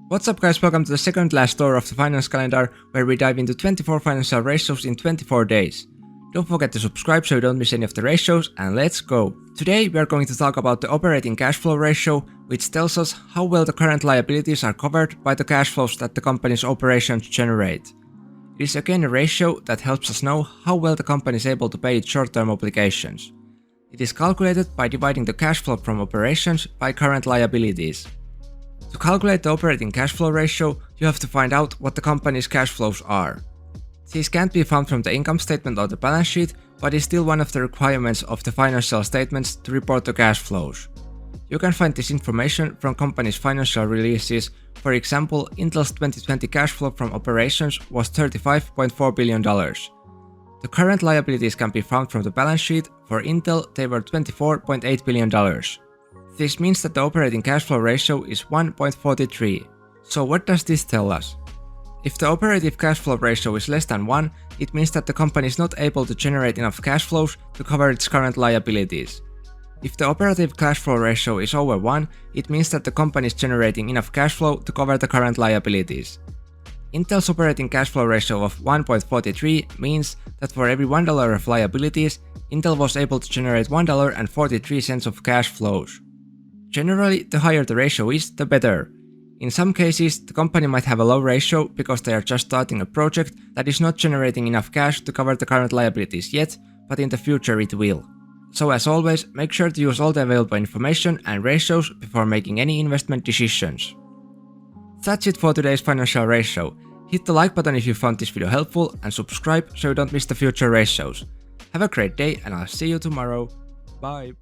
What's up guys, welcome to the second last tour of the finance calendar, where we dive into 24 financial ratios in 24 days. Don't forget to subscribe so you don't miss any of the ratios, and let's go! Today we are going to talk about the operating cash flow ratio, which tells us how well the current liabilities are covered by the cash flows that the company's operations generate. It is again a ratio that helps us know how well the company is able to pay its short-term obligations. It is calculated by dividing the cash flow from operations by current liabilities. To calculate the operating cash flow ratio, you have to find out what the company's cash flows are. These can't be found from the income statement or the balance sheet, but is still one of the requirements of the financial statements to report the cash flows. You can find this information from company's financial releases. For example, Intel's 2020 cash flow from operations was $35.4 billion. The current liabilities can be found from the balance sheet. For Intel, they were $24.8 billion. This means that the operating cash flow ratio is 1.43. So what does this tell us? If the operative cash flow ratio is less than 1, it means that the company is not able to generate enough cash flows to cover its current liabilities. If the operative cash flow ratio is over 1, it means that the company is generating enough cash flow to cover the current liabilities. Intel's operating cash flow ratio of 1.43 means that for every $1 of liabilities, Intel was able to generate $1.43 of cash flows. Generally, the higher the ratio is, the better. In some cases, the company might have a low ratio because they are just starting a project that is not generating enough cash to cover the current liabilities yet, but in the future it will. So as always, make sure to use all the available information and ratios before making any investment decisions. That's it for today's financial ratio. Hit the like button if you found this video helpful and subscribe so you don't miss the future ratios. Have a great day and I'll see you tomorrow. Bye!